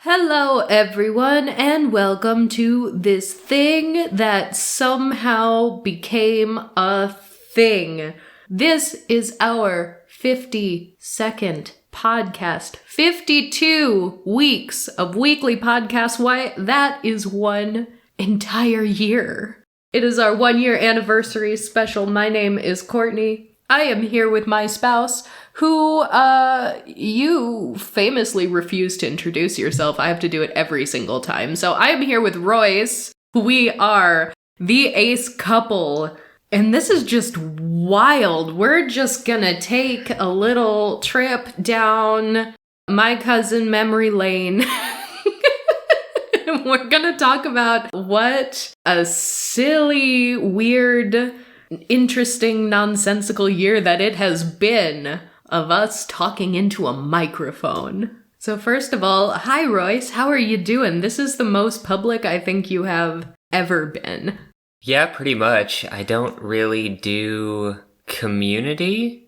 Hello, everyone, and welcome to this thing that somehow became a thing. This is our 52nd podcast. 52 weeks of weekly podcasts. Why, that is one entire year. It is our 1-year anniversary special. My name is Courtney. I am here with my spouse, who, you famously refuse to introduce yourself. I have to do it every single time. So I'm here with Royce. We are the ace couple. And this is just wild. We're just gonna take a little trip down my cousin memory lane. We're gonna talk about what a silly, weird, interesting, nonsensical year that it has been of us talking into a microphone. So first of all, hi Royce, how are you doing? This is the most public I think you have ever been. Yeah, pretty much. I don't really do community.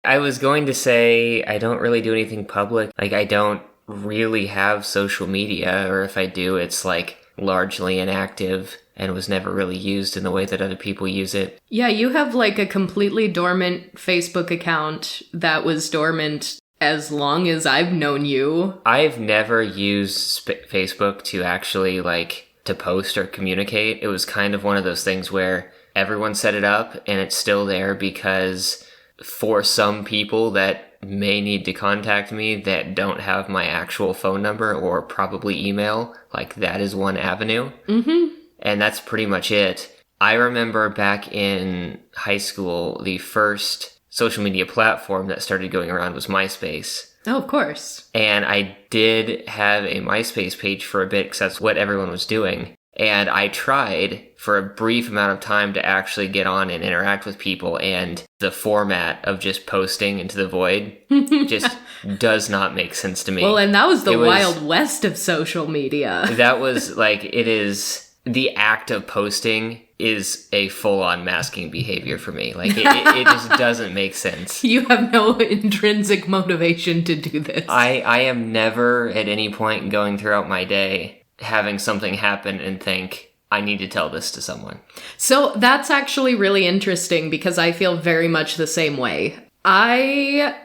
I was going to say I don't really do anything public. Like, I don't really have social media, or if I do, it's like largely inactive and was never really used in the way that other people use it. Yeah, you have like a completely dormant Facebook account that was dormant as long as I've known you. I've never used Facebook to actually to post or communicate. It was kind of one of those things where everyone set it up and it's still there because for some people that may need to contact me that don't have my actual phone number or probably email, that is one avenue. Mm-hmm. And that's pretty much it. I remember back in high school, the first social media platform that started going around was MySpace. Oh, of course. And I did have a MySpace page for a bit because that's what everyone was doing. And I tried for a brief amount of time to actually get on and interact with people. And the format of just posting into the void just does not make sense to me. Well, and that was the Wild West of social media. That was it is... The act of posting is a full-on masking behavior for me. It just doesn't make sense. You have no intrinsic motivation to do this. I am never at any point going throughout my day having something happen and think, I need to tell this to someone. So that's actually really interesting because I feel very much the same way. I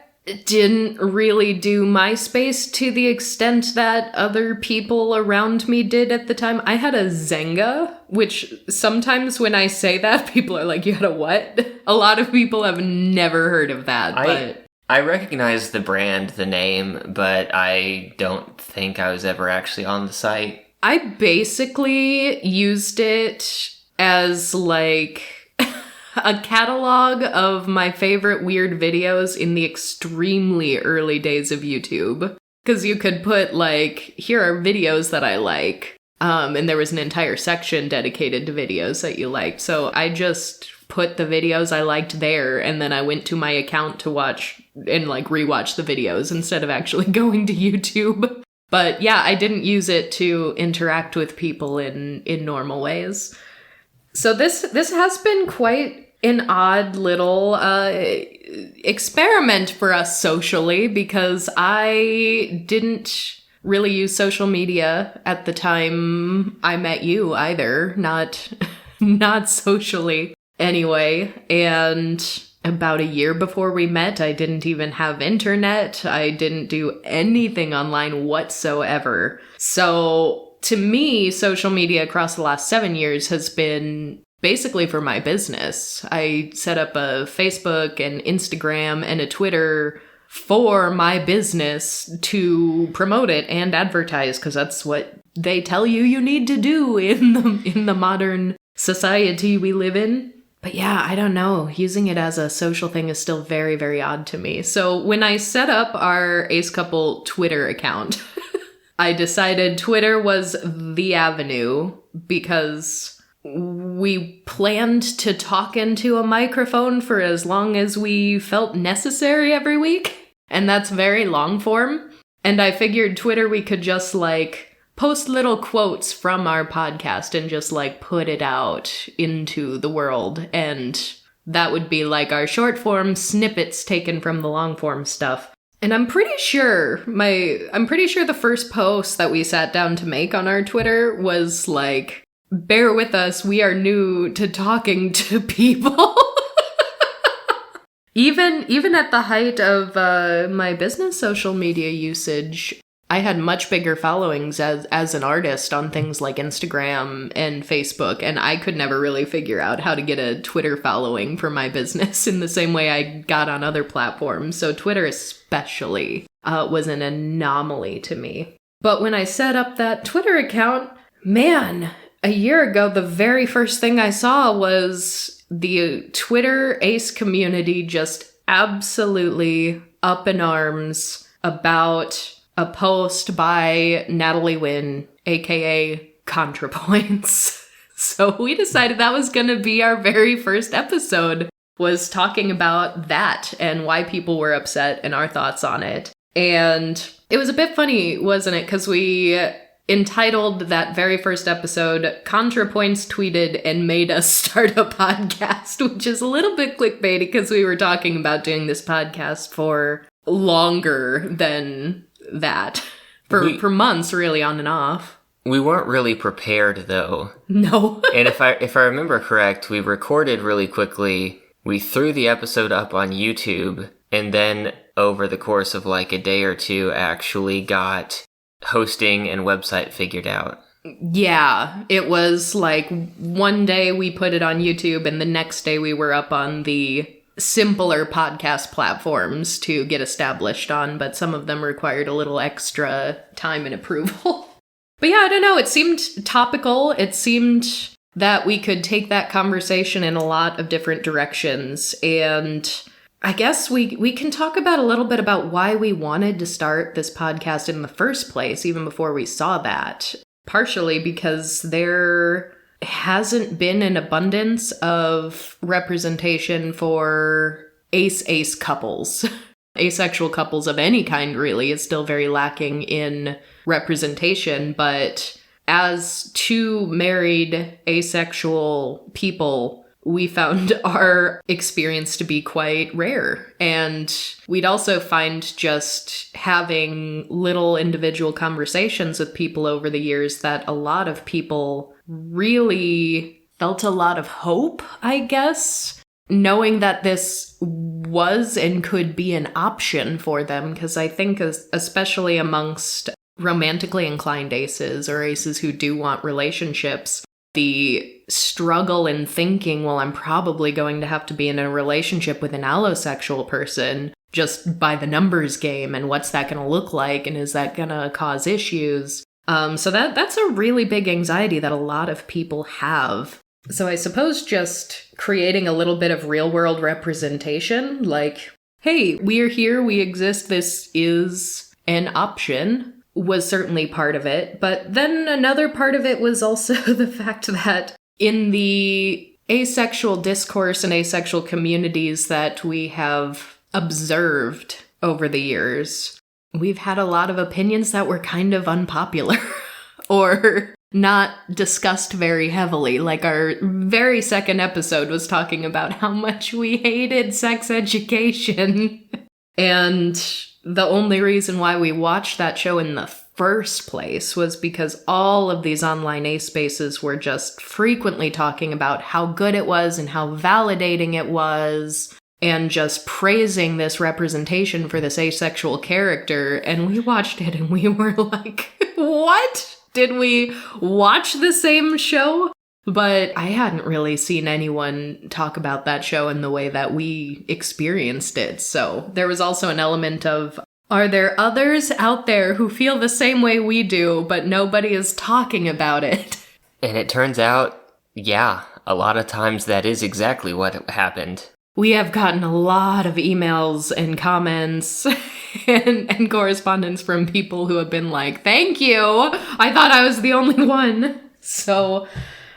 didn't really do MySpace to the extent that other people around me did at the time. I had a Zynga, which sometimes when I say that, people are like, you had a what? A lot of people have never heard of that. I recognize the brand, the name, but I don't think I was ever actually on the site. I basically used it as a catalog of my favorite weird videos in the extremely early days of YouTube. Because you could put, here are videos that I like. And there was an entire section dedicated to videos that you liked. So I just put the videos I liked there, and then I went to my account to watch and, rewatch the videos instead of actually going to YouTube. But yeah, I didn't use it to interact with people in normal ways. So this has been quite an odd little experiment for us socially, because I didn't really use social media at the time I met you either, not socially anyway. And about a year before we met, I didn't even have internet. I didn't do anything online whatsoever. So to me, social media across the last 7 years has been basically for my business. I set up a Facebook and Instagram and a Twitter for my business to promote it and advertise, because that's what they tell you need to do in the modern society we live in. But yeah, I don't know. Using it as a social thing is still very, very odd to me. So when I set up our Ace Couple Twitter account, I decided Twitter was the avenue because we planned to talk into a microphone for as long as we felt necessary every week. And that's very long form. And I figured Twitter, we could just post little quotes from our podcast and just put it out into the world. And that would be our short form snippets taken from the long form stuff. And I'm pretty sure the first post that we sat down to make on our Twitter was like, bear with us, we are new to talking to people. Even at the height of my business social media usage, I had much bigger followings as an artist on things like Instagram and Facebook, and I could never really figure out how to get a Twitter following for my business in the same way I got on other platforms. So Twitter especially was an anomaly to me. But when I set up that Twitter account, man, a year ago, the very first thing I saw was the Twitter Ace community just absolutely up in arms about a post by Natalie Wynn, aka ContraPoints. So we decided that was going to be our very first episode, was talking about that and why people were upset and our thoughts on it. And it was a bit funny, wasn't it? Because we entitled that very first episode, ContraPoints tweeted and made us start a podcast, which is a little bit clickbaity because we were talking about doing this podcast for longer than that. For months, really, on and off. We weren't really prepared, though. No. And if I remember correct, we recorded really quickly. We threw the episode up on YouTube, and then over the course of like a day or two, actually got hosting and website figured out. Yeah, it was like one day we put it on YouTube, and the next day we were up on the simpler podcast platforms to get established on, but some of them required a little extra time and approval. But yeah, I don't know, it seemed topical. It seemed that we could take that conversation in a lot of different directions, and I guess we can talk about a little bit about why we wanted to start this podcast in the first place, even before we saw that. Partially because there hasn't been an abundance of representation for ace couples. Asexual couples of any kind, really, is still very lacking in representation, but as two married asexual people, we found our experience to be quite rare. And we'd also find just having little individual conversations with people over the years that a lot of people really felt a lot of hope, I guess, knowing that this was and could be an option for them. Because I think especially amongst romantically inclined aces or aces who do want relationships, the struggle in thinking, well, I'm probably going to have to be in a relationship with an allosexual person just by the numbers game, and what's that going to look like, and is that going to cause issues? So that's a really big anxiety that a lot of people have. So I suppose just creating a little bit of real world representation, like, hey, we're here, we exist, this is an option, was certainly part of it. But then another part of it was also the fact that in the asexual discourse and asexual communities that we have observed over the years, we've had a lot of opinions that were kind of unpopular or not discussed very heavily. Like our very second episode was talking about how much we hated sex education. And the only reason why we watched that show in the first place was because all of these online ace spaces were just frequently talking about how good it was and how validating it was, and just praising this representation for this asexual character. And we watched it and we were like, what? Did we watch the same show? But I hadn't really seen anyone talk about that show in the way that we experienced it. So there was also an element of, are there others out there who feel the same way we do, but nobody is talking about it? And it turns out, yeah, a lot of times that is exactly what happened. We have gotten a lot of emails and comments and correspondence from people who have been like, thank you, I thought I was the only one. So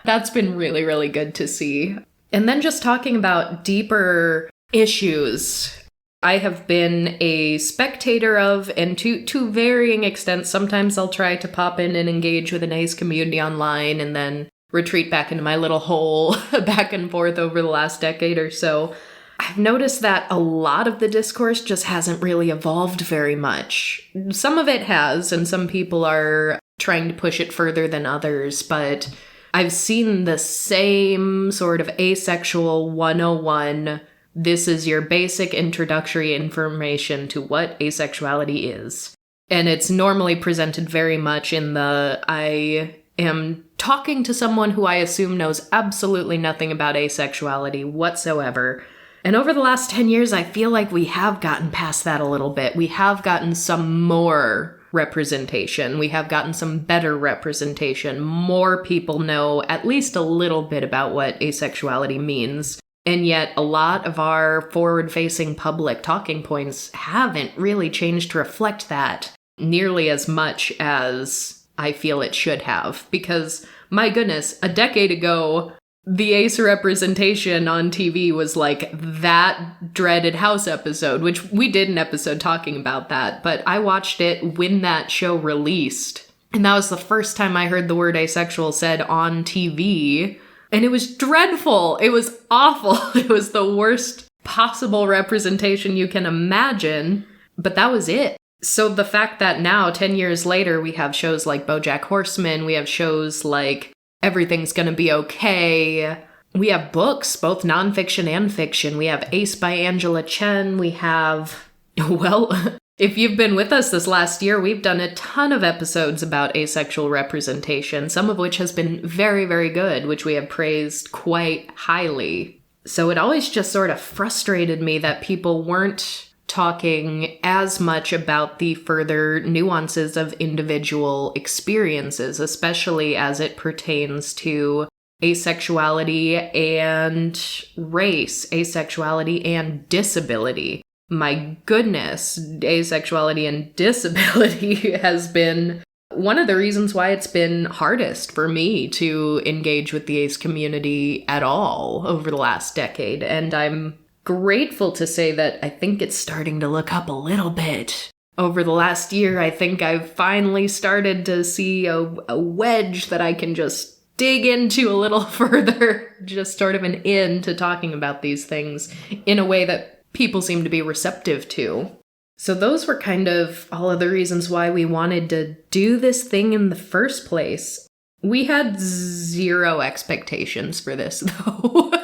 that's been really, really good to see. And then just talking about deeper issues, I have been a spectator of, and to varying extents, sometimes I'll try to pop in and engage with an ace community online and then retreat back into my little hole back and forth over the last decade or so. I've noticed that a lot of the discourse just hasn't really evolved very much. Some of it has, and some people are trying to push it further than others, but I've seen the same sort of asexual 101. This is your basic introductory information to what asexuality is. And it's normally presented very much in the, I am talking to someone who I assume knows absolutely nothing about asexuality whatsoever. And over the last 10 years, I feel like we have gotten past that a little bit. We have gotten some more representation. We have gotten some better representation. More people know at least a little bit about what asexuality means. And yet a lot of our forward-facing public talking points haven't really changed to reflect that nearly as much as I feel it should have. Because, my goodness, a decade ago, the ace representation on TV was like that dreaded House episode, which we did an episode talking about that, but I watched it when that show released. And that was the first time I heard the word asexual said on TV. And it was dreadful. It was awful. It was the worst possible representation you can imagine. But that was it. So the fact that now, 10 years later, we have shows like BoJack Horseman, we have shows like Everything's Gonna Be Okay, we have books, both nonfiction and fiction. We have Ace by Angela Chen. We have, well, if you've been with us this last year, we've done a ton of episodes about asexual representation, some of which has been very, very good, which we have praised quite highly. So it always just sort of frustrated me that people weren't talking as much about the further nuances of individual experiences, especially as it pertains to asexuality and race, asexuality and disability. My goodness, asexuality and disability has been one of the reasons why it's been hardest for me to engage with the ace community at all over the last decade. And I'm grateful to say that I think it's starting to look up a little bit. Over the last year, I think I've finally started to see a wedge that I can just dig into a little further, just sort of an in to talking about these things in a way that people seem to be receptive to. So those were kind of all of the reasons why we wanted to do this thing in the first place. We had zero expectations for this, though.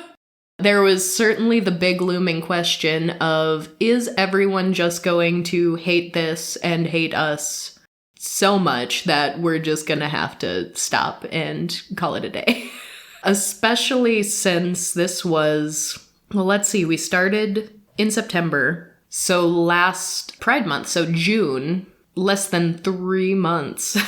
There was certainly the big looming question of, is everyone just going to hate this and hate us so much that we're just gonna have to stop and call it a day? Especially since this was, well, let's see, we started in September, so last Pride Month, so June, less than 3 months.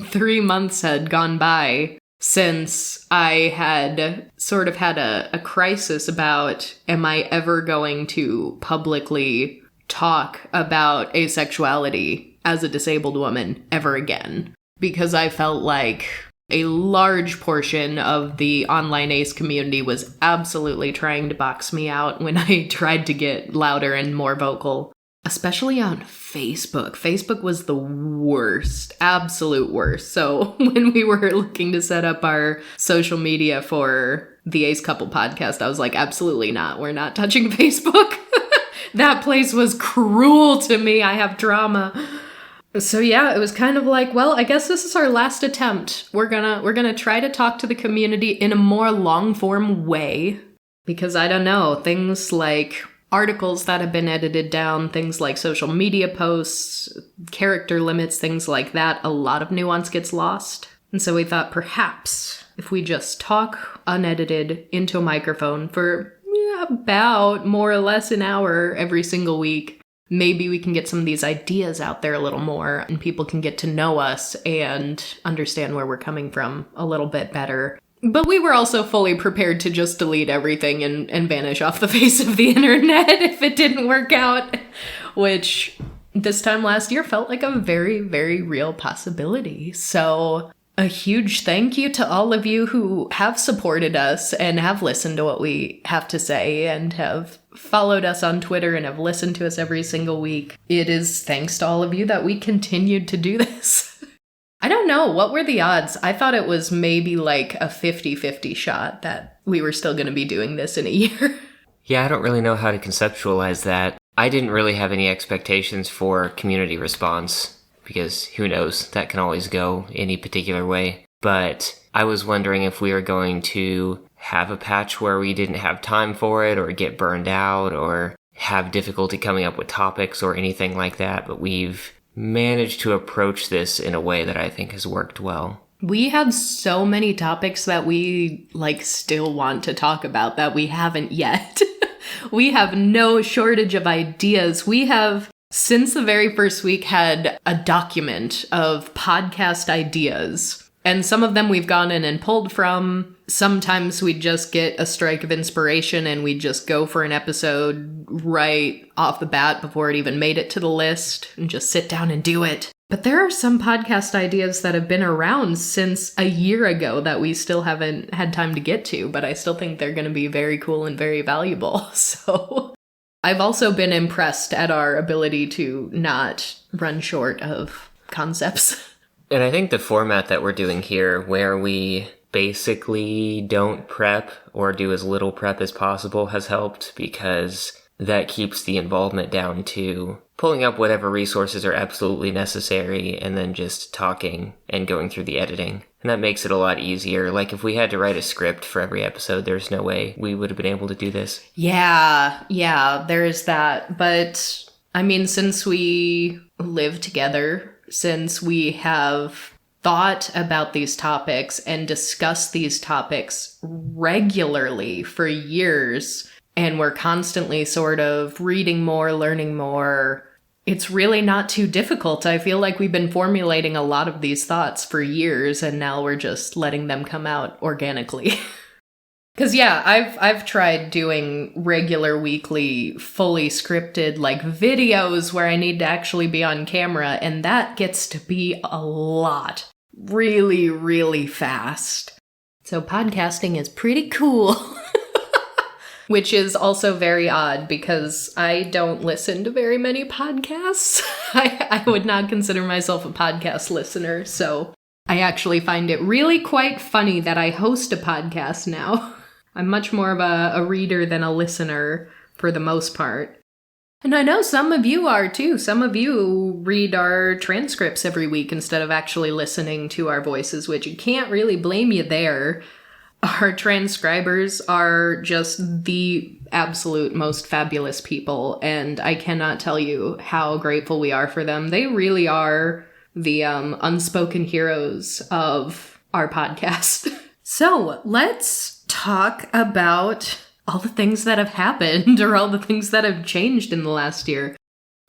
3 months had gone by since I had sort of had a crisis about, am I ever going to publicly talk about asexuality as a disabled woman ever again? Because I felt like a large portion of the online ace community was absolutely trying to box me out when I tried to get louder and more vocal. Especially on Facebook. Facebook was the worst, absolute worst. So when we were looking to set up our social media for the Ace Couple podcast, I was like, absolutely not. We're not touching Facebook. That place was cruel to me. I have trauma. So yeah, it was kind of like, well, I guess this is our last attempt. We're gonna try to talk to the community in a more long-form way. Because I don't know, things like articles that have been edited down, things like social media posts, character limits, things like that, a lot of nuance gets lost. And so we thought perhaps if we just talk unedited into a microphone for about more or less an hour every single week, maybe we can get some of these ideas out there a little more and people can get to know us and understand where we're coming from a little bit better. But we were also fully prepared to just delete everything and vanish off the face of the internet if it didn't work out, which this time last year felt like a very, very real possibility. So a huge thank you to all of you who have supported us and have listened to what we have to say and have followed us on Twitter and have listened to us every single week. It is thanks to all of you that we continued to do this. I don't know. What were the odds? I thought it was maybe like a 50-50 shot that we were still going to be doing this in a year. Yeah, I don't really know how to conceptualize that. I didn't really have any expectations for community response, because who knows, that can always go any particular way. But I was wondering if we were going to have a patch where we didn't have time for it, or get burned out, or have difficulty coming up with topics or anything like that, but we've managed to approach this in a way that I think has worked well. We have so many topics that we still want to talk about that we haven't yet. We have no shortage of ideas. We have, since the very first week, had a document of podcast ideas. And some of them we've gone in and pulled from. Sometimes we just get a strike of inspiration and we just go for an episode right off the bat before it even made it to the list and just sit down and do it. But there are some podcast ideas that have been around since a year ago that we still haven't had time to get to, but I still think they're going to be very cool and very valuable. So I've also been impressed at our ability to not run short of concepts. And I think the format that we're doing here, where we basically don't prep or do as little prep as possible, has helped, because that keeps the involvement down to pulling up whatever resources are absolutely necessary and then just talking and going through the editing. And that makes it a lot easier. Like, if we had to write a script for every episode, there's no way we would have been able to do this. Yeah, there is that. But, I mean, since we live together, since we have thought about these topics and discussed these topics regularly for years, and we're constantly sort of reading more, learning more, it's really not too difficult. I feel like we've been formulating a lot of these thoughts for years, and now we're just letting them come out organically. Because, yeah, I've tried doing regular weekly, fully scripted, videos where I need to actually be on camera, and that gets to be a lot. Really, really fast. So podcasting is pretty cool. Which is also very odd, because I don't listen to very many podcasts. I would not consider myself a podcast listener, so I actually find it really quite funny that I host a podcast now. I'm much more of a reader than a listener for the most part. And I know some of you are too. Some of you read our transcripts every week instead of actually listening to our voices, which you can't really blame you there. Our transcribers are just the absolute most fabulous people, and I cannot tell you how grateful we are for them. They really are the unspoken heroes of our podcast. So let's talk about all the things that have happened, or all the things that have changed in the last year.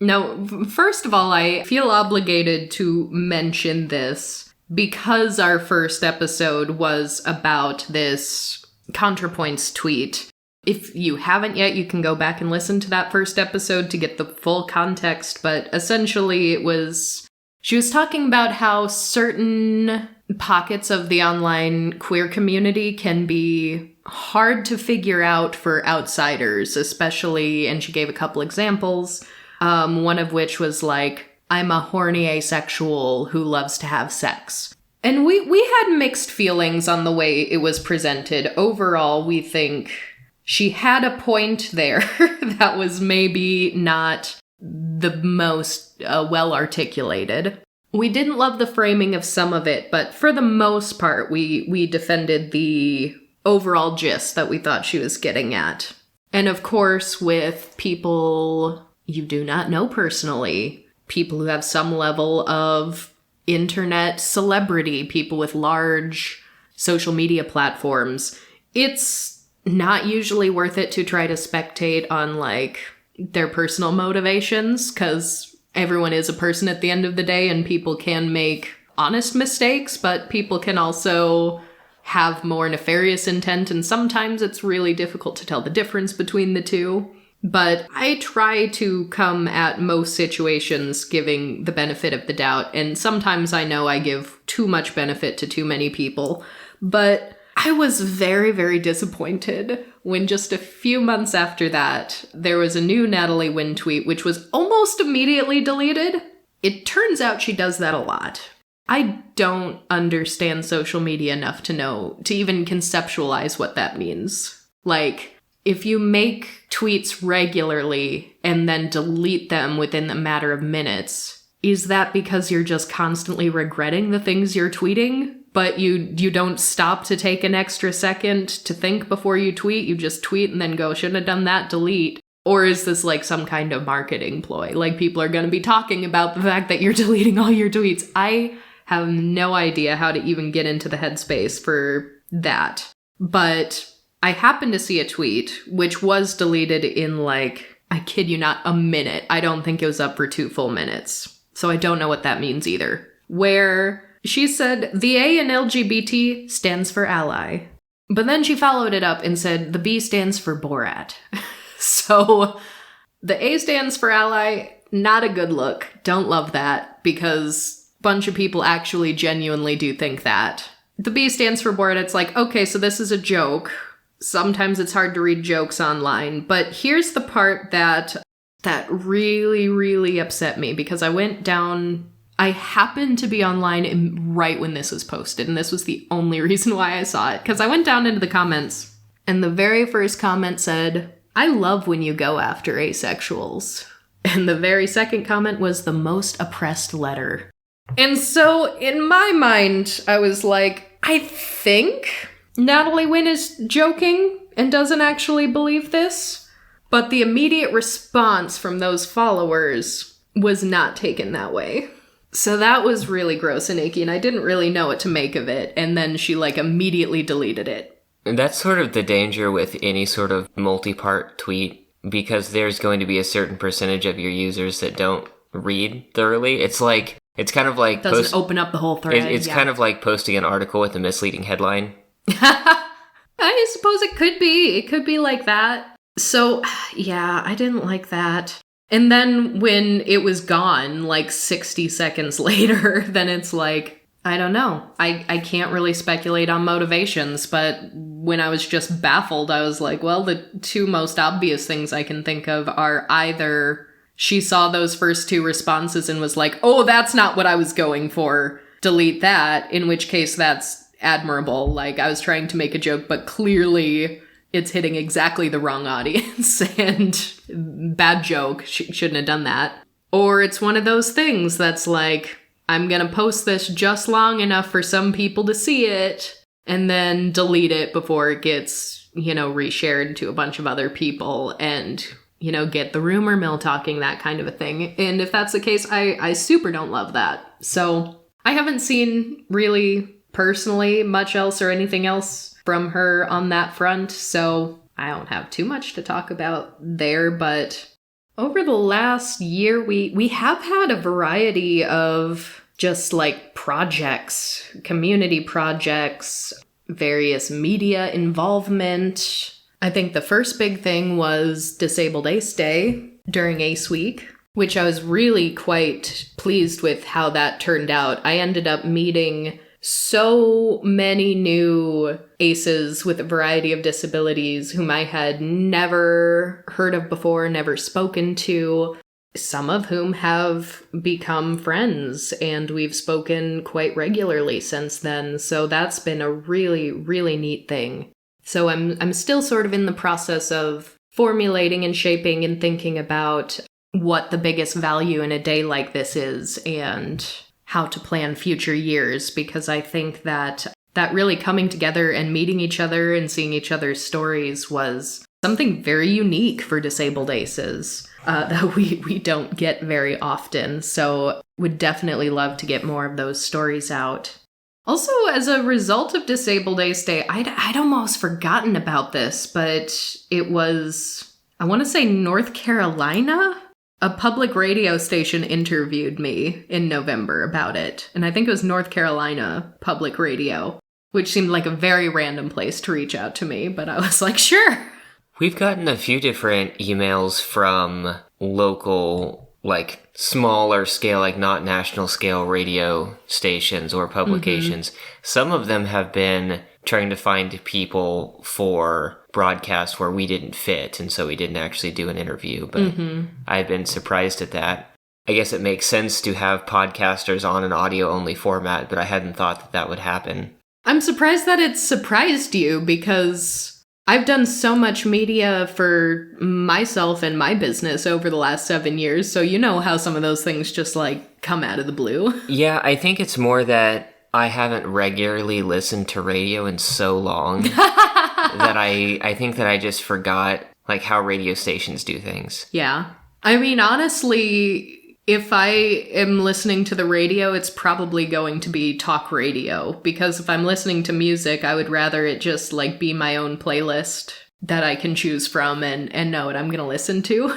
Now, first of all, I feel obligated to mention this, because our first episode was about this ContraPoints tweet. If you haven't yet, you can go back and listen to that first episode to get the full context, but essentially she was talking about how certain pockets of the online queer community can be hard to figure out for outsiders, especially, and she gave a couple examples, one of which was I'm a horny asexual who loves to have sex. And we had mixed feelings on the way it was presented. Overall, we think she had a point there that was maybe not the most well articulated. We didn't love the framing of some of it, but for the most part, we defended the overall gist that we thought she was getting at. And of course, with people you do not know personally, people who have some level of internet celebrity, people with large social media platforms, it's not usually worth it to try to spectate on their personal motivations, because everyone is a person at the end of the day, and people can make honest mistakes, but people can also have more nefarious intent, and sometimes it's really difficult to tell the difference between the two. But I try to come at most situations giving the benefit of the doubt, and sometimes I know I give too much benefit to too many people. But I was very, very disappointed when just a few months after that, there was a new Natalie Wynn tweet, which was almost immediately deleted. It turns out she does that a lot. I don't understand social media enough to even conceptualize what that means. if you make tweets regularly and then delete them within a matter of minutes, is that because you're just constantly regretting the things you're tweeting, but you don't stop to take an extra second to think before you tweet? You just tweet and then go, shouldn't have done that, delete. Or is this like some kind of marketing ploy? Like people are going to be talking about the fact that you're deleting all your tweets. I have no idea how to even get into the headspace for that. But I happened to see a tweet, which was deleted in like, I kid you not, a minute. I don't think it was up for 2 full minutes. So I don't know what that means either. Where she said, the A in LGBT stands for ally. But then she followed it up and said, the B stands for Borat. So the A stands for ally, not a good look. Don't love that, because a bunch of people actually genuinely do think that. The B stands for Borat. It's like, okay, so this is a joke. Sometimes it's hard to read jokes online. But here's the part that really, really upset me, because I went down, I happened to be online right when this was posted, and this was the only reason why I saw it, because I went down into the comments, and the very first comment said, I love when you go after asexuals. And the very second comment was the most oppressed letter. And so in my mind, I was like, I think Natalie Wynn is joking and doesn't actually believe this. But the immediate response from those followers was not taken that way. So that was really gross and icky, and I didn't really know what to make of it. And then she like immediately deleted it. And that's sort of the danger with any sort of multi-part tweet, because there's going to be a certain percentage of your users that don't read thoroughly. It's kind of like doesn't open up the whole thread. It's kind of like posting an article with a misleading headline. I suppose it could be. It could be like that. So, yeah, I didn't like that. And then when it was gone, like 60 seconds later, then it's like, I don't know. I can't really speculate on motivations, but when I was just baffled, I was like, well, the 2 most obvious things I can think of are either she saw those first 2 responses and was like, oh, that's not what I was going for, delete that, in which case that's admirable. Like, I was trying to make a joke, but clearly it's hitting exactly the wrong audience, and bad joke, shouldn't have done that. Or it's one of those things that's like, I'm gonna post this just long enough for some people to see it, and then delete it before it gets, reshared to a bunch of other people, and, get the rumor mill talking, that kind of a thing. And if that's the case, I super don't love that. So I haven't seen really personally much else or anything else from her on that front, so I don't have too much to talk about there. But over the last year, we have had a variety of just like projects, community projects, various media involvement. I think the first big thing was Disabled Ace Day during Ace Week, which I was really quite pleased with how that turned out. I ended up meeting so many new aces with a variety of disabilities whom I had never heard of before, never spoken to. Some of whom have become friends, and we've spoken quite regularly since then. So that's been a really, really neat thing. So I'm still sort of in the process of formulating and shaping and thinking about what the biggest value in a day like this is and how to plan future years, because I think that really coming together and meeting each other and seeing each other's stories was something very unique for disabled aces. That we don't get very often, so would definitely love to get more of those stories out. Also, as a result of Disabled Ace Day, I'd almost forgotten about this, but it was, I want to say North Carolina? A public radio station interviewed me in November about it, and I think it was North Carolina Public Radio, which seemed like a very random place to reach out to me, but I was like, sure. We've gotten a few different emails from local, like, smaller scale, like, not national scale radio stations or publications. Mm-hmm. Some of them have been trying to find people for broadcasts where we didn't fit, and so we didn't actually do an interview, but I've been surprised at that. I guess it makes sense to have podcasters on an audio-only format, but I hadn't thought that would happen. I'm surprised that it surprised you, because I've done so much media for myself and my business over the last 7 years, so you know how some of those things just, like, come out of the blue. Yeah, I think it's more that I haven't regularly listened to radio in so long that I think that I just forgot, like, how radio stations do things. Yeah. I mean, honestly, if I am listening to the radio, it's probably going to be talk radio, because if I'm listening to music, I would rather it just, like, be my own playlist that I can choose from and know what I'm going to listen to.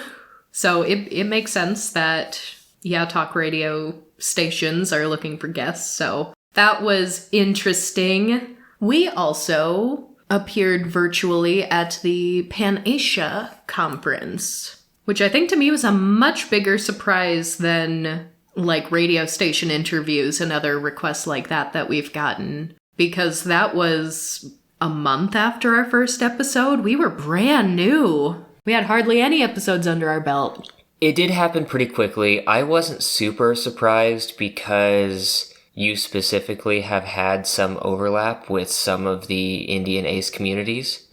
So it makes sense that, yeah, talk radio stations are looking for guests, so that was interesting. We also appeared virtually at the Pan-Asia conference, which I think to me was a much bigger surprise than, like, radio station interviews and other requests like that we've gotten, because that was a month after our first episode. We were brand new. We had hardly any episodes under our belt. It did happen pretty quickly. I wasn't super surprised because you specifically have had some overlap with some of the Indian Ace communities.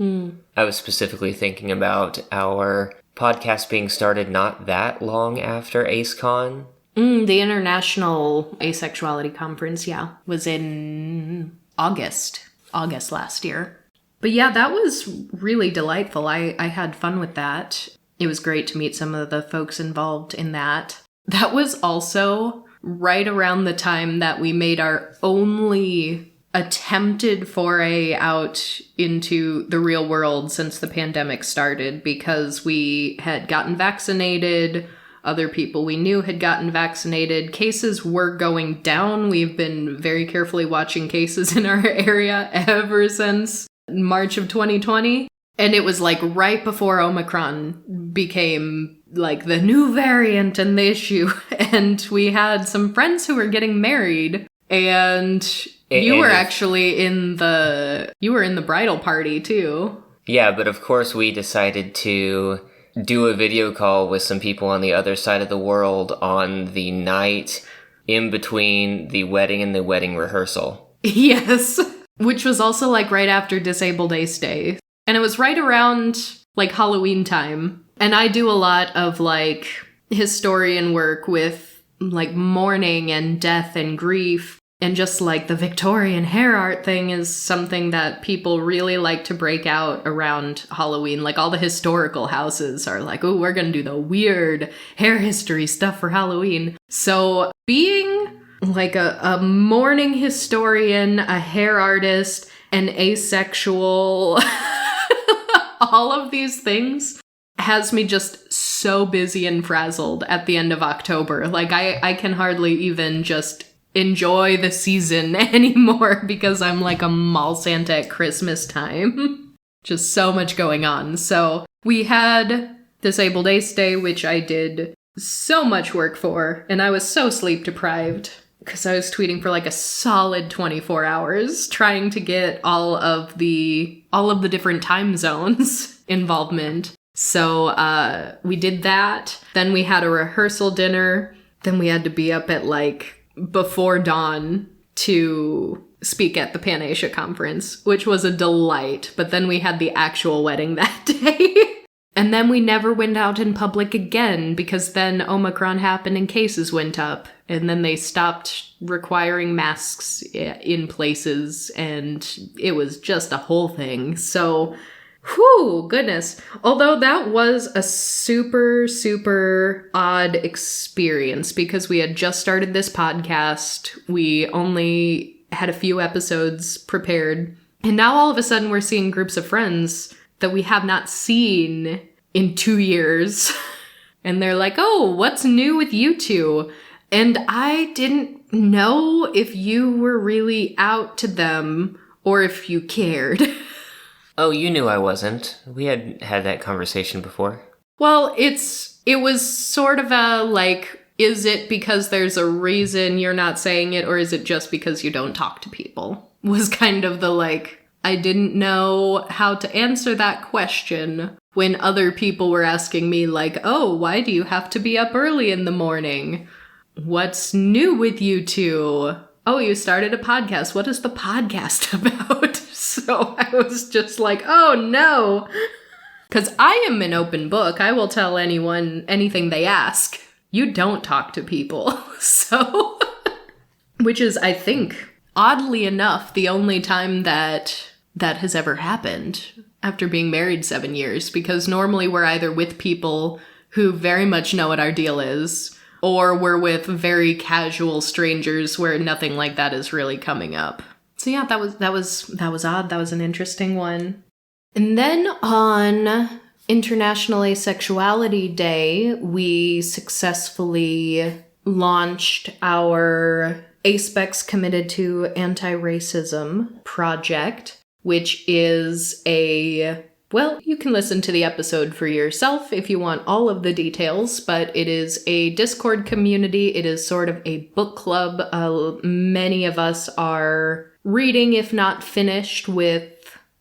I was specifically thinking about our podcast being started not that long after AceCon. The International Asexuality Conference, yeah, was in August last year. But yeah, that was really delightful. I had fun with that. It was great to meet some of the folks involved in that. That was also right around the time that we made our only attempted foray out into the real world since the pandemic started, because we had gotten vaccinated. Other people we knew had gotten vaccinated. Cases were going down. We've been very carefully watching cases in our area ever since March of 2020. And it was like right before Omicron became like the new variant and the issue. And we had some friends who were getting married, and you were actually in the bridal party too. Yeah, but of course we decided to do a video call with some people on the other side of the world on the night in between the wedding and the wedding rehearsal. Yes, which was also like right after Disabled Ace Day. And it was right around like Halloween time. And I do a lot of like historian work with like mourning and death and grief. And just like the Victorian hair art thing is something that people really like to break out around Halloween. Like all the historical houses are like, oh, we're going to do the weird hair history stuff for Halloween. So being like a mourning historian, a hair artist, an asexual, all of these things has me just so busy and frazzled at the end of October. Like I can hardly even just enjoy the season anymore because I'm like a mall Santa at Christmas time. Just so much going on. So we had Disabled Ace Day, which I did so much work for, and I was so sleep deprived because I was tweeting for like a solid 24 hours trying to get all of the different time zones involvement. So we did that. Then we had a rehearsal dinner. Then we had to be up at like before dawn to speak at the Pan-Asia conference, which was a delight. But then we had the actual wedding that day. And then we never went out in public again because then Omicron happened and cases went up. And then they stopped requiring masks in places, and it was just a whole thing. So, whew, goodness. Although that was a super, super odd experience because we had just started this podcast. We only had a few episodes prepared. And now all of a sudden we're seeing groups of friends that we have not seen in 2 years. And they're like, oh, what's new with you two? And I didn't know if you were really out to them or if you cared. Oh, you knew I wasn't. We had had that conversation before. Well, it was sort of a like, is it because there's a reason you're not saying it, or is it just because you don't talk to people? Was kind of the like, I didn't know how to answer that question when other people were asking me like, oh, why do you have to be up early in the morning? What's new with you two? Oh, you started a podcast. What is the podcast about? So I was just like, oh no. Because I am an open book. I will tell anyone anything they ask. You don't talk to people. So, which is, I think, oddly enough, the only time that has ever happened after being married 7 years. Because normally we're either with people who very much know what our deal is, or we're with very casual strangers where nothing like that is really coming up. So yeah, that was odd. That was an interesting one. And then on International Asexuality Day, we successfully launched our Aspecs Committed to Anti-Racism project, which is you can listen to the episode for yourself if you want all of the details, but it is a Discord community. It is sort of a book club. Many of us are reading, if not finished, with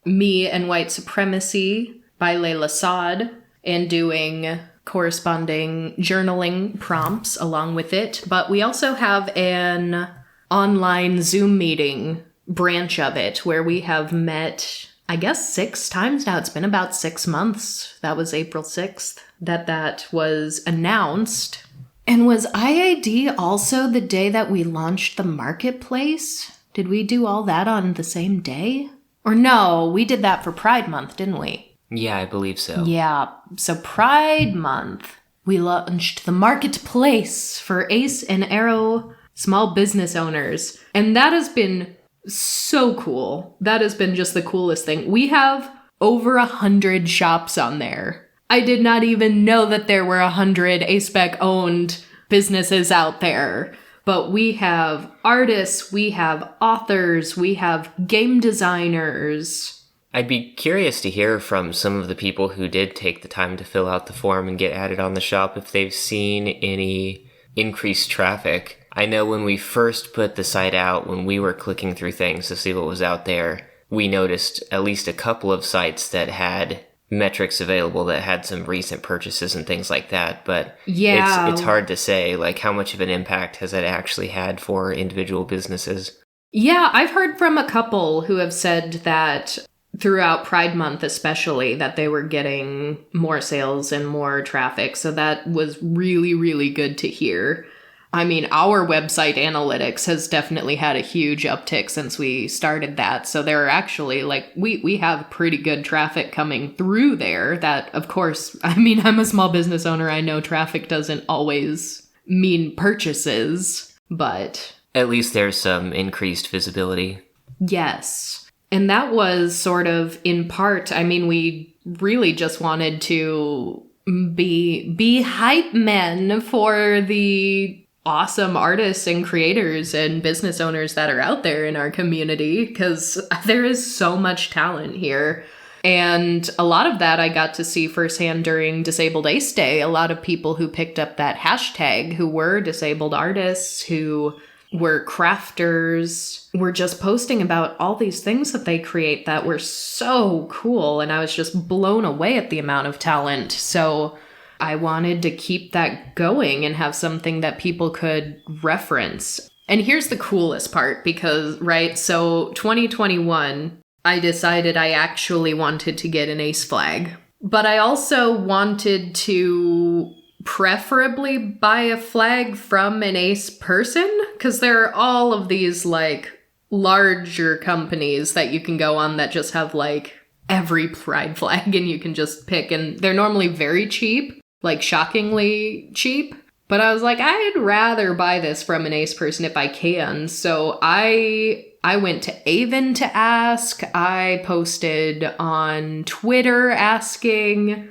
Me and White Supremacy by Layla Saad, and doing corresponding journaling prompts along with it. But we also have an online Zoom meeting branch of it where we have met, I guess, 6 times now. It's been about 6 months. That was April 6th that was announced. And was IAD also the day that we launched the marketplace? Did we do all that on the same day? Or no, we did that for Pride Month, didn't we? Yeah, I believe so. Yeah, so Pride Month, we launched the marketplace for Ace and Arrow small business owners. And that has been so cool. That has been just the coolest thing. We have over 100 shops on there. I did not even know that there were 100 ASPEC owned businesses out there. But we have artists, we have authors, we have game designers. I'd be curious to hear from some of the people who did take the time to fill out the form and get added on the shop if they've seen any increased traffic. I know when we first put the site out, when we were clicking through things to see what was out there, we noticed at least a couple of sites that had metrics available that had some recent purchases and things like that. But yeah, it's hard to say, like, how much of an impact has it actually had for individual businesses? Yeah, I've heard from a couple who have said that throughout Pride Month especially, that they were getting more sales and more traffic. So that was really, really good to hear. I mean, our website analytics has definitely had a huge uptick since we started that. So there are actually, like, we have pretty good traffic coming through there that, of course, I mean, I'm a small business owner. I know traffic doesn't always mean purchases, but at least there's some increased visibility. Yes. And that was sort of in part, I mean, we really just wanted to be hype men for the awesome artists and creators and business owners that are out there in our community, because there is so much talent here. And a lot of that I got to see firsthand during Disabled Ace Day. A lot of people who picked up that hashtag, who were disabled artists, who were crafters, were just posting about all these things that they create that were so cool. And I was just blown away at the amount of talent. So I wanted to keep that going and have something that people could reference. And here's the coolest part, because, right, so 2021, I decided I actually wanted to get an ACE flag. But I also wanted to preferably buy a flag from an ACE person, because there are all of these, like, larger companies that you can go on that just have, like, every pride flag and you can just pick. And they're normally very cheap. Like, shockingly cheap. But I was like, I'd rather buy this from an ACE person if I can. So I went to Avon to ask. I posted on Twitter asking.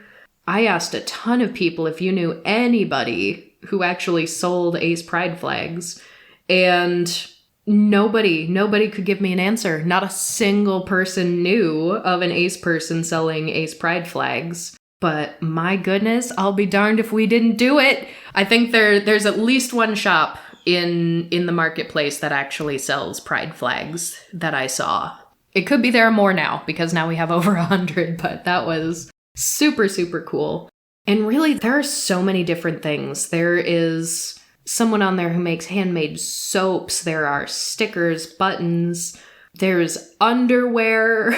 I asked a ton of people if you knew anybody who actually sold ACE pride flags. And nobody could give me an answer. Not a single person knew of an ACE person selling ACE pride flags. But my goodness, I'll be darned if we didn't do it. I think there's at least one shop in the marketplace that actually sells pride flags that I saw. It could be there are more now, because now we have over 100, but that was super, super cool. And really, there are so many different things. There is someone on there who makes handmade soaps. There are stickers, buttons. There's underwear.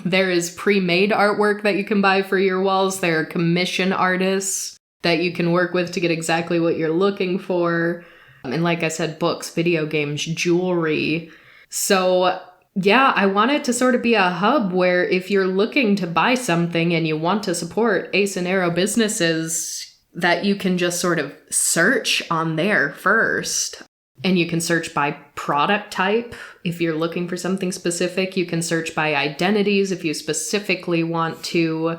There is pre-made artwork that you can buy for your walls. There are commission artists that you can work with to get exactly what you're looking for. And like I said, books, video games, jewelry. So yeah, I want it to sort of be a hub where if you're looking to buy something and you want to support Ace and Arrow businesses, that you can just sort of search on there first. And you can search by product type. If you're looking for something specific, you can search by identities if you specifically want to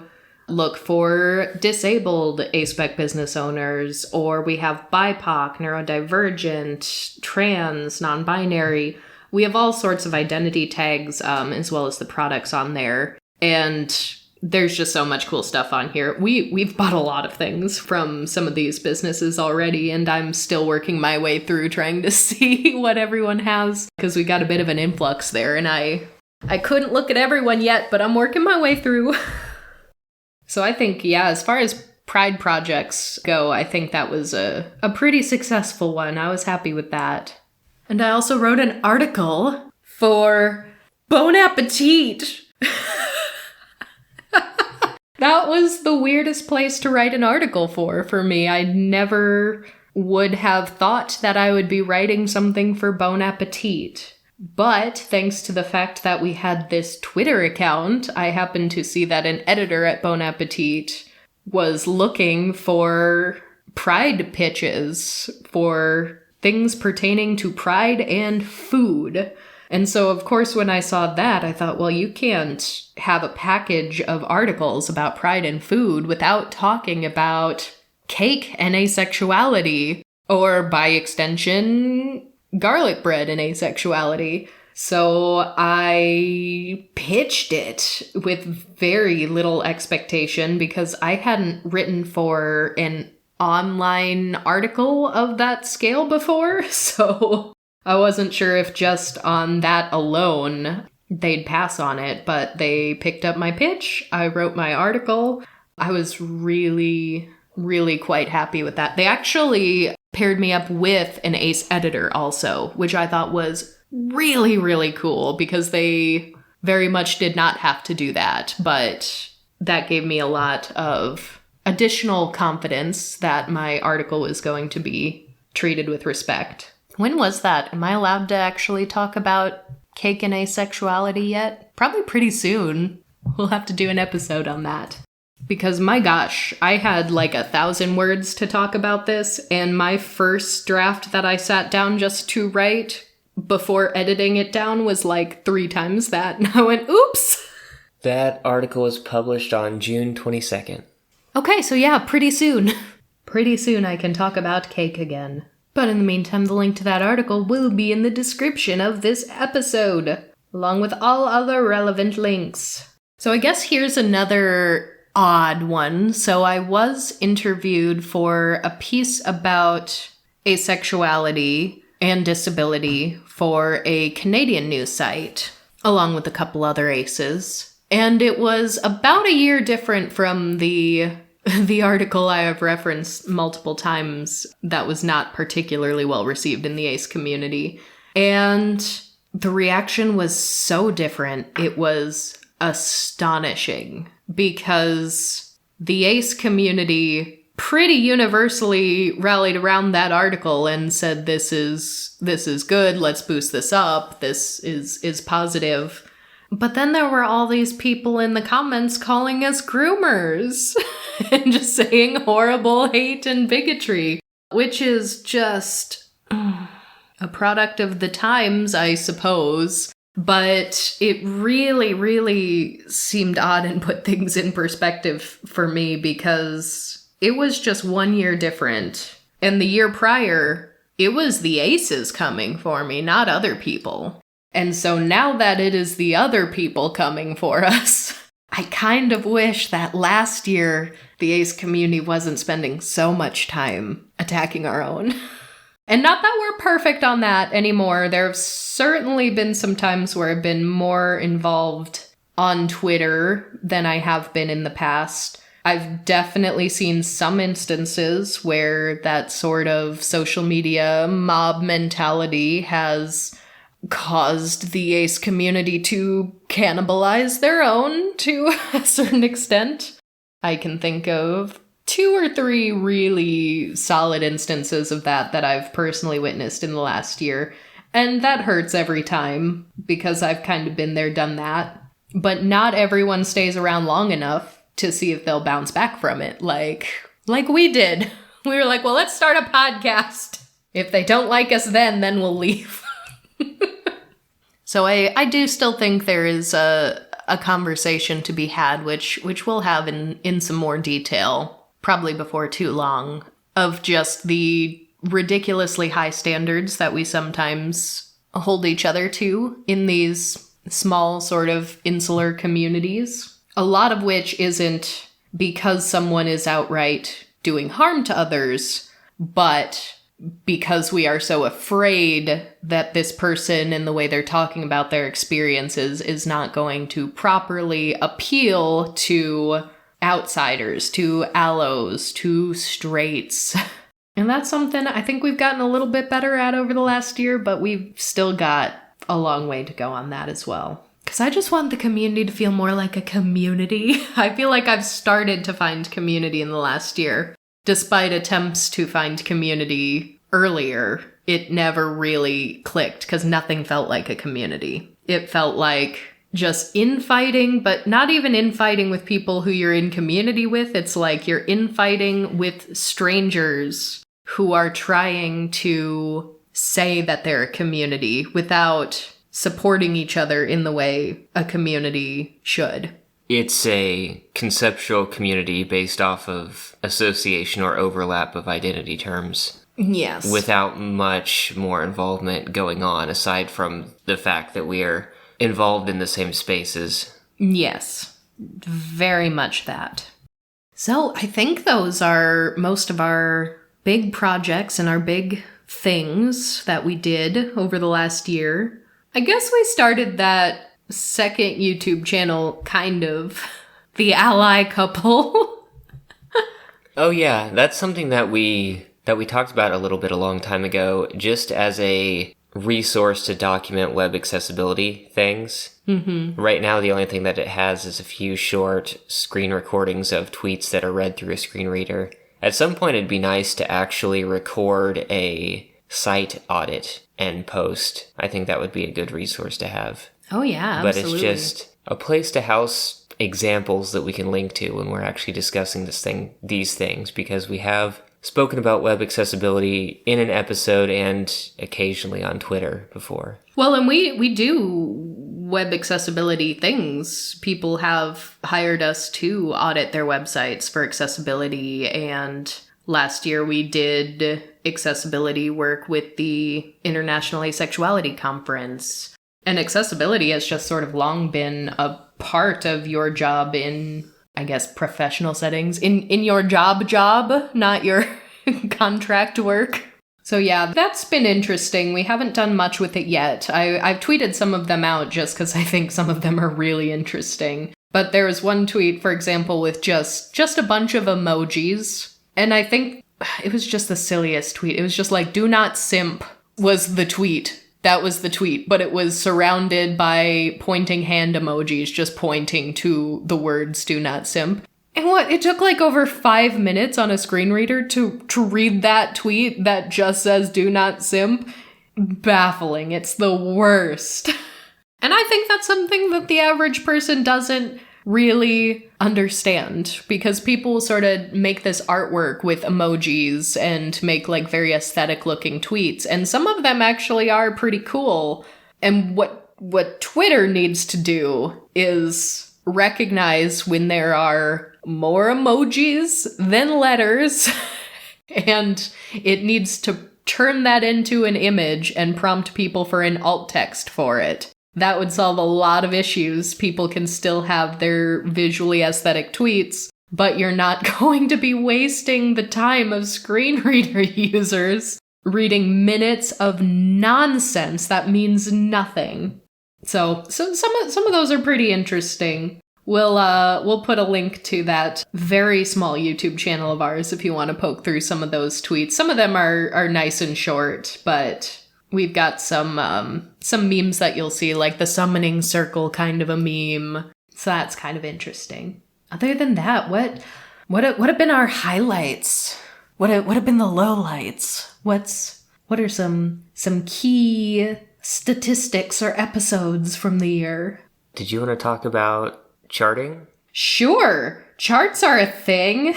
look for disabled ASPEC business owners, or we have BIPOC, neurodivergent, trans, non-binary. We have all sorts of identity tags, as well as the products on there. And there's just so much cool stuff on here. We've bought a lot of things from some of these businesses already, and I'm still working my way through trying to see what everyone has, because we got a bit of an influx there, and I couldn't look at everyone yet, but I'm working my way through. So I think, yeah, as far as Pride projects go, I think that was a pretty successful one. I was happy with that. And I also wrote an article for Bon Appetit. That was the weirdest place to write an article for me. I never would have thought that I would be writing something for Bon Appetit. But thanks to the fact that we had this Twitter account, I happened to see that an editor at Bon Appetit was looking for Pride pitches for things pertaining to Pride and food. And so, of course, when I saw that, I thought, well, you can't have a package of articles about Pride and food without talking about cake and asexuality, or by extension, garlic bread and asexuality. So I pitched it with very little expectation because I hadn't written for an online article of that scale before, so I wasn't sure if just on that alone they'd pass on it, but they picked up my pitch. I wrote my article. I was really, really quite happy with that. They actually paired me up with an ACE editor also, which I thought was really, really cool because they very much did not have to do that, but that gave me a lot of additional confidence that my article was going to be treated with respect. When was that? Am I allowed to actually talk about cake and asexuality yet? Probably pretty soon. We'll have to do an episode on that. Because my gosh, I had like 1,000 words to talk about this, and my first draft that I sat down just to write before editing it down was like 3 times that, and I went, oops! That article was published on June 22nd. Okay, so yeah, pretty soon. Pretty soon I can talk about cake again. But in the meantime, the link to that article will be in the description of this episode, along with all other relevant links. So I guess here's another odd one. So I was interviewed for a piece about asexuality and disability for a Canadian news site, along with a couple other aces. And it was about a year different from the article I have referenced multiple times that was not particularly well received in the ACE community. And the reaction was so different. It was astonishing because the ACE community pretty universally rallied around that article and said, this is good, let's boost this up, this is positive. But then there were all these people in the comments calling us groomers and just saying horrible hate and bigotry, which is just a product of the times, I suppose. But it really, really seemed odd and put things in perspective for me because it was just 1 year different. And the year prior, it was the aces coming for me, not other people. And so now that it is the other people coming for us, I kind of wish that last year the ace community wasn't spending so much time attacking our own. And not that we're perfect on that anymore. There have certainly been some times where I've been more involved on Twitter than I have been in the past. I've definitely seen some instances where that sort of social media mob mentality has caused the ace community to cannibalize their own to a certain extent. I can think of 2 or 3 really solid instances of that I've personally witnessed in the last year. And that hurts every time, because I've kind of been there, done that. But not everyone stays around long enough to see if they'll bounce back from it, like we did. We were like, well, let's start a podcast. If they don't like us then we'll leave. So I do still think there is a conversation to be had, which we'll have in some more detail, probably before too long, of just the ridiculously high standards that we sometimes hold each other to in these small sort of insular communities. A lot of which isn't because someone is outright doing harm to others, but because we are so afraid that this person and the way they're talking about their experiences is not going to properly appeal to outsiders, to allos, to straights. And that's something I think we've gotten a little bit better at over the last year, but we've still got a long way to go on that as well. Because I just want the community to feel more like a community. I feel like I've started to find community in the last year. Despite attempts to find community earlier, it never really clicked because nothing felt like a community. It felt like just infighting, but not even infighting with people who you're in community with. It's like you're infighting with strangers who are trying to say that they're a community without supporting each other in the way a community should. It's a conceptual community based off of association or overlap of identity terms. Yes. Without much more involvement going on, aside from the fact that we are involved in the same spaces. Yes. Very much that. So I think those are most of our big projects and our big things that we did over the last year. I guess we started that second YouTube channel, kind of. The ally couple. Oh yeah, that's something that we talked about a little bit a long time ago, just as a resource to document web accessibility things. Mm-hmm. Right now, the only thing that it has is a few short screen recordings of tweets that are read through a screen reader. At some point, it'd be nice to actually record a site audit and post. I think that would be a good resource to have. Oh yeah, absolutely. But it's just a place to house examples that we can link to when we're actually discussing these things, because we have spoken about web accessibility in an episode and occasionally on Twitter before. Well, and we do web accessibility things. People have hired us to audit their websites for accessibility, and last year we did accessibility work with the International Asexuality Conference. And accessibility has just sort of long been a part of your job in, I guess, professional settings. In your job, not your contract work. So yeah, that's been interesting. We haven't done much with it yet. I've tweeted some of them out just because I think some of them are really interesting. But there was one tweet, for example, with just a bunch of emojis. And I think it was just the silliest tweet. It was just like, "Do not simp" was the tweet. That was the tweet, but it was surrounded by pointing hand emojis, just pointing to the words "do not simp." And it took like over 5 minutes on a screen reader to read that tweet that just says "do not simp." Baffling. It's the worst. And I think that's something that the average person doesn't really understand, because people sort of make this artwork with emojis and make like very aesthetic looking tweets, and some of them actually are pretty cool. And what Twitter needs to do is recognize when there are more emojis than letters, and it needs to turn that into an image and prompt people for an alt text for it. That would solve a lot of issues. People can still have their visually aesthetic tweets, but you're not going to be wasting the time of screen reader users reading minutes of nonsense that means nothing. So some of those are pretty interesting. We'll put a link to that very small YouTube channel of ours if you want to poke through some of those tweets. Some of them are nice and short, but We've got some memes that you'll see, like the summoning circle kind of a meme. So that's kind of interesting. Other than that, what have been our highlights? What have been the lowlights? What are some key statistics or episodes from the year? Did you want to talk about charting? Sure. Charts are a thing.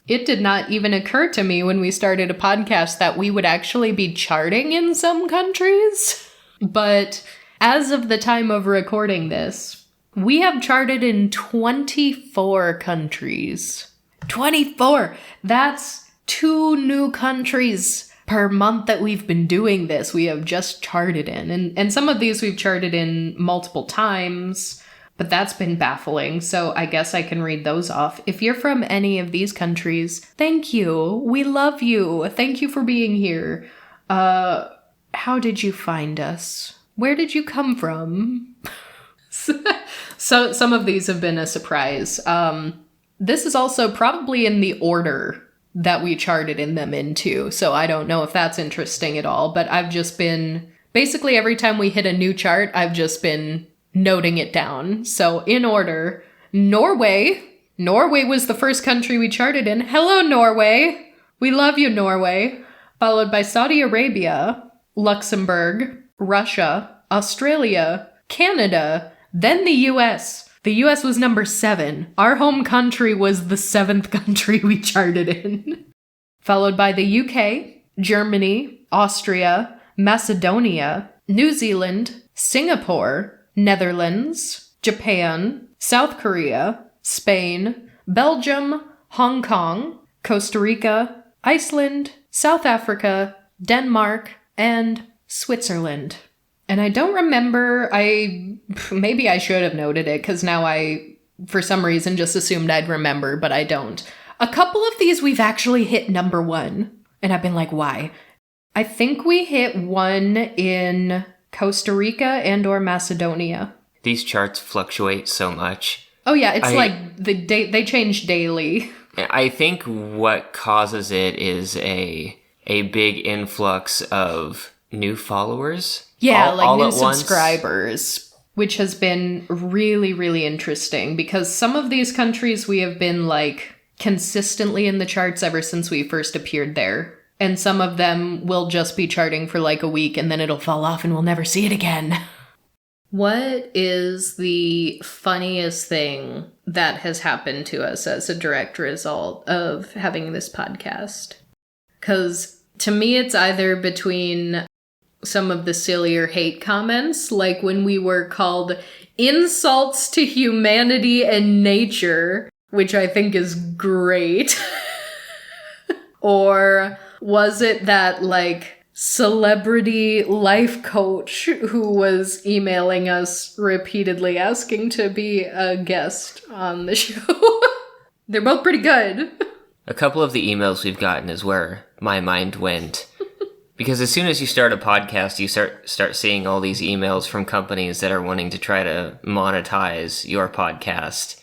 It did not even occur to me when we started a podcast that we would actually be charting in some countries. But as of the time of recording this, we have charted in 24 countries. 24! That's 2 new countries per month that we've been doing this. We have just charted in. And some of these we've charted in multiple times, but that's been baffling. So I guess I can read those off. If you're from any of these countries, thank you. We love you. Thank you for being here. How did you find us? Where did you come from? So some of these have been a surprise. This is also probably in the order that we charted in them into, so I don't know if that's interesting at all, but I've just been, basically every time we hit a new chart, I've just been noting it down. So in order, Norway was the first country we charted in. Hello, Norway! We love you, Norway. Followed by Saudi Arabia, Luxembourg, Russia, Australia, Canada, then the US. The US was number 7. Our home country was the 7th country we charted in. Followed by the UK, Germany, Austria, Macedonia, New Zealand, Singapore, Netherlands, Japan, South Korea, Spain, Belgium, Hong Kong, Costa Rica, Iceland, South Africa, Denmark, and Switzerland. And I don't remember, maybe I should have noted it, because now I, for some reason, just assumed I'd remember, but I don't. A couple of these we've actually hit number 1, and I've been like, why? I think we hit 1 in Costa Rica and or Macedonia. These charts fluctuate so much. Oh yeah, it's like they change daily. I think what causes it is a big influx of new followers. Yeah, like new subscribers, which has been really, really interesting because some of these countries we have been like consistently in the charts ever since we first appeared there. And some of them will just be charting for like a week and then it'll fall off and we'll never see it again. What is the funniest thing that has happened to us as a direct result of having this podcast? Because to me, it's either between some of the sillier hate comments, like when we were called insults to humanity and nature, which I think is great. Or was it that, like, celebrity life coach who was emailing us repeatedly asking to be a guest on the show? They're both pretty good. A couple of the emails we've gotten is where my mind went. Because as soon as you start a podcast, you start seeing all these emails from companies that are wanting to try to monetize your podcast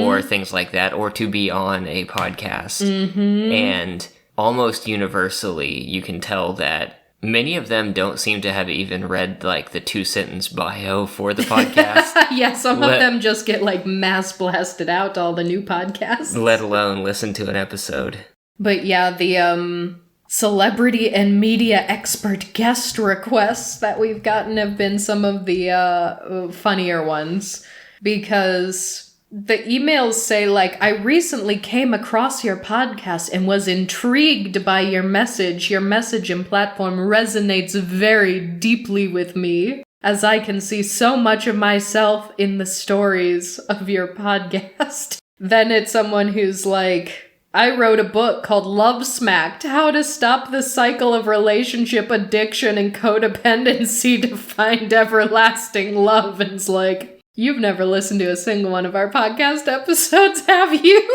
or things like that, or to be on a podcast. And almost universally, you can tell that many of them don't seem to have even read like the 2-sentence bio for the podcast. Yeah, some of them just get like mass blasted out to all the new podcasts. Let alone listen to an episode. But yeah, the celebrity and media expert guest requests that we've gotten have been some of the funnier ones, because the emails say like, I recently came across your podcast and was intrigued by your message. Your message and platform resonates very deeply with me, as I can see so much of myself in the stories of your podcast. Then it's someone who's like, I wrote a book called Love Smacked, How to Stop the Cycle of Relationship Addiction and Codependency to Find Everlasting Love. And it's like, you've never listened to a single one of our podcast episodes, have you?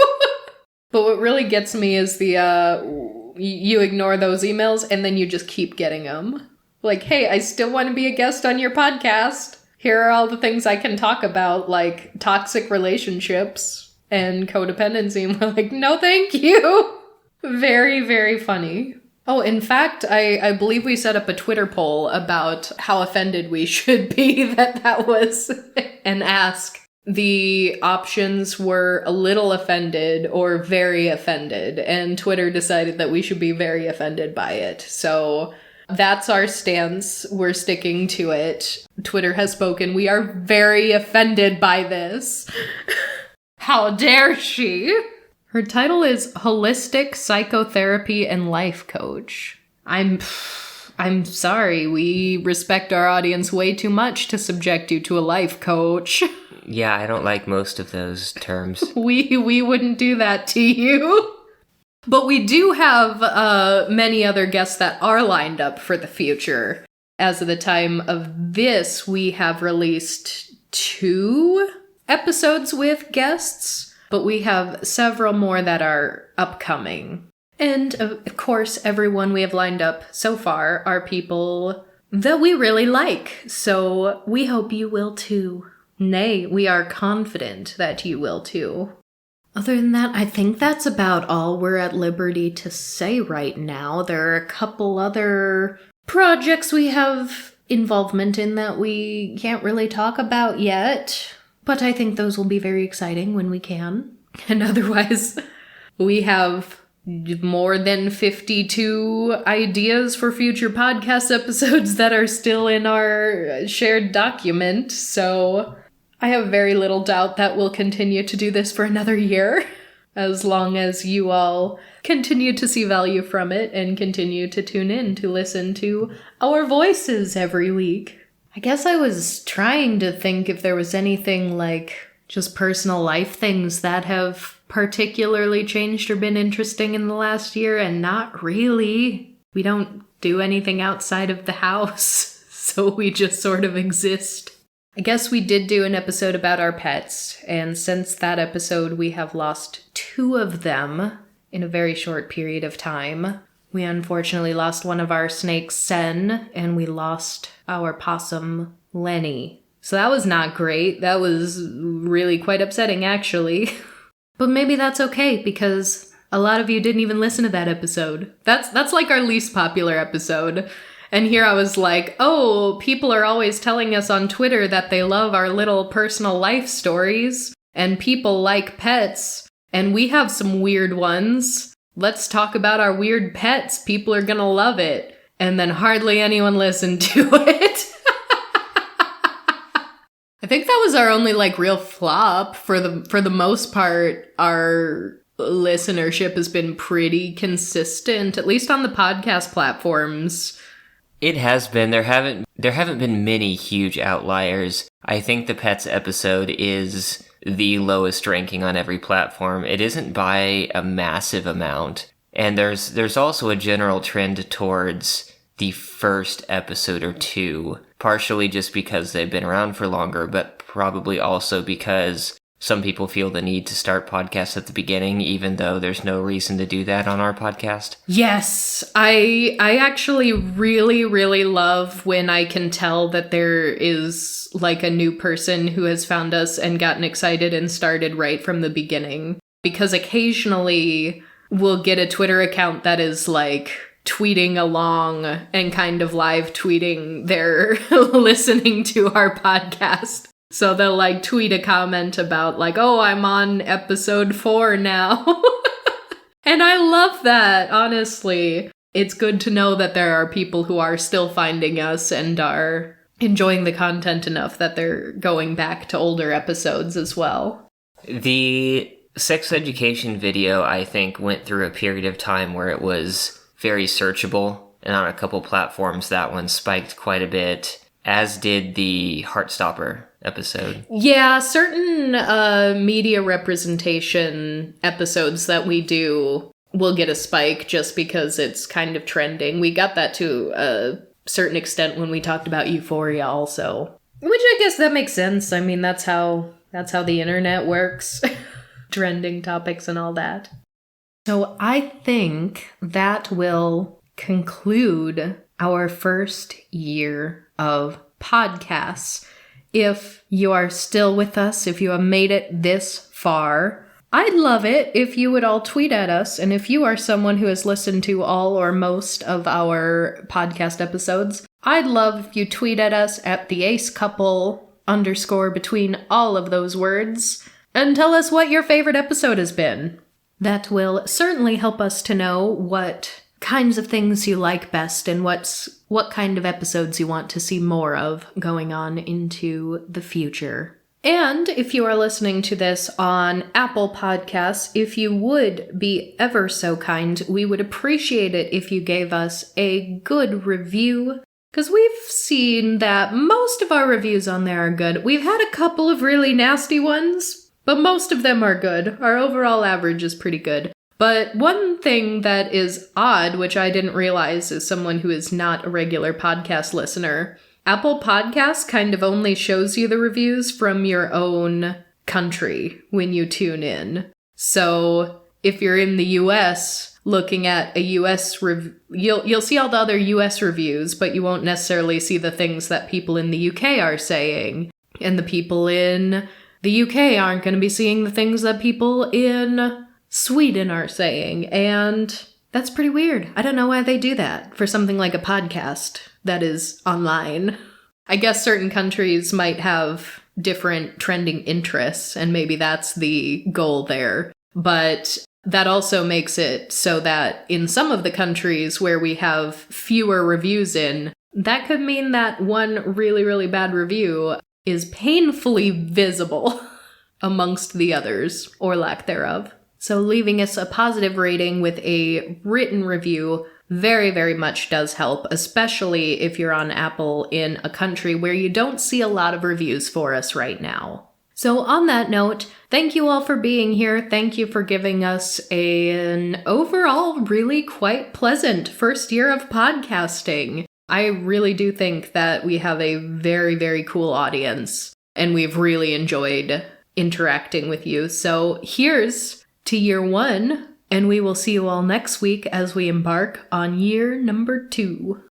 But what really gets me is the, you ignore those emails and then you just keep getting them. Like, hey, I still want to be a guest on your podcast. Here are all the things I can talk about, like toxic relationships and codependency, and we're like, no thank you. Very, very funny. Oh, in fact, I believe we set up a Twitter poll about how offended we should be that was an ask. The options were a little offended or very offended, and Twitter decided that we should be very offended by it. So that's our stance. We're sticking to it. Twitter has spoken. We are very offended by this. How dare she? Her title is Holistic Psychotherapy and Life Coach. I'm sorry. We respect our audience way too much to subject you to a life coach. Yeah, I don't like most of those terms. We wouldn't do that to you. But we do have many other guests that are lined up for the future. As of the time of this, we have released 2 episodes with guests, but we have several more that are upcoming. And of course, everyone we have lined up so far are people that we really like, so we hope you will too. Nay, we are confident that you will too. Other than that, I think that's about all we're at liberty to say right now. There are a couple other projects we have involvement in that we can't really talk about yet, but I think those will be very exciting when we can. And otherwise, we have more than 52 ideas for future podcast episodes that are still in our shared document, so I have very little doubt that we'll continue to do this for another year, as long as you all continue to see value from it and continue to tune in to listen to our voices every week. I guess I was trying to think if there was anything like just personal life things that have particularly changed or been interesting in the last year, and not really. We don't do anything outside of the house, so we just sort of exist. I guess we did do an episode about our pets, and since that episode we have lost 2 of them in a very short period of time. We unfortunately lost one of our snakes, Sen, and we lost our possum, Lenny. So that was not great. That was really quite upsetting, actually. But maybe that's okay, because a lot of you didn't even listen to that episode. That's like our least popular episode. And here I was like, oh, people are always telling us on Twitter that they love our little personal life stories, and people like pets, and we have some weird ones. Let's talk about our weird pets. People are gonna love it. And then hardly anyone listened to it. I think that was our only real flop. For the most part, our listenership has been pretty consistent, at least on the podcast platforms. It has been. There haven't been many huge outliers. I think the Pets episode is the lowest ranking on every platform. It isn't by a massive amount. And there's also a general trend towards the first episode or 2, partially just because they've been around for longer, but probably also because some people feel the need to start podcasts at the beginning, even though there's no reason to do that on our podcast. Yes, I actually really, really love when I can tell that there is a new person who has found us and gotten excited and started right from the beginning. Because occasionally we'll get a Twitter account that is tweeting along and kind of live tweeting their listening to our podcast. So they'll tweet a comment about oh, I'm on episode 4 now. And I love that, honestly. It's good to know that there are people who are still finding us and are enjoying the content enough that they're going back to older episodes as well. The sex education video, I think, went through a period of time where it was very searchable, and on a couple platforms that one spiked quite a bit, as did the Heartstopper episode. Yeah, certain media representation episodes that we do will get a spike just because it's kind of trending. We got that to a certain extent when we talked about Euphoria also. Which I guess that makes sense. I mean, that's how the internet works. Trending topics and all that. So I think that will conclude our first year of podcasts. If you are still with us, if you have made it this far, I'd love it if you would all tweet at us, and if you are someone who has listened to all or most of our podcast episodes, I'd love if you tweet at us at the Ace Couple _ between all of those words, and tell us what your favorite episode has been. That will certainly help us to know what kinds of things you like best and what kind of episodes you want to see more of going on into the future. And if you are listening to this on Apple Podcasts, if you would be ever so kind, we would appreciate it if you gave us a good review, because we've seen that most of our reviews on there are good. We've had a couple of really nasty ones, but most of them are good. Our overall average is pretty good. But one thing that is odd, which I didn't realize as someone who is not a regular podcast listener, Apple Podcasts kind of only shows you the reviews from your own country when you tune in. So if you're in the US looking at a US you'll see all the other US reviews, but you won't necessarily see the things that people in the UK are saying. And the people in the UK aren't going to be seeing the things that people in Sweden are saying. And that's pretty weird. I don't know why they do that for something like a podcast that is online. I guess certain countries might have different trending interests, and maybe that's the goal there. But that also makes it so that in some of the countries where we have fewer reviews in, that could mean that one really, really bad review is painfully visible amongst the others, or lack thereof. So leaving us a positive rating with a written review very, very much does help, especially if you're on Apple in a country where you don't see a lot of reviews for us right now. So on that note, thank you all for being here. Thank you for giving us an overall really quite pleasant first year of podcasting. I really do think that we have a very, very cool audience, and we've really enjoyed interacting with you. So here's to year 1, and we will see you all next week as we embark on year number 2.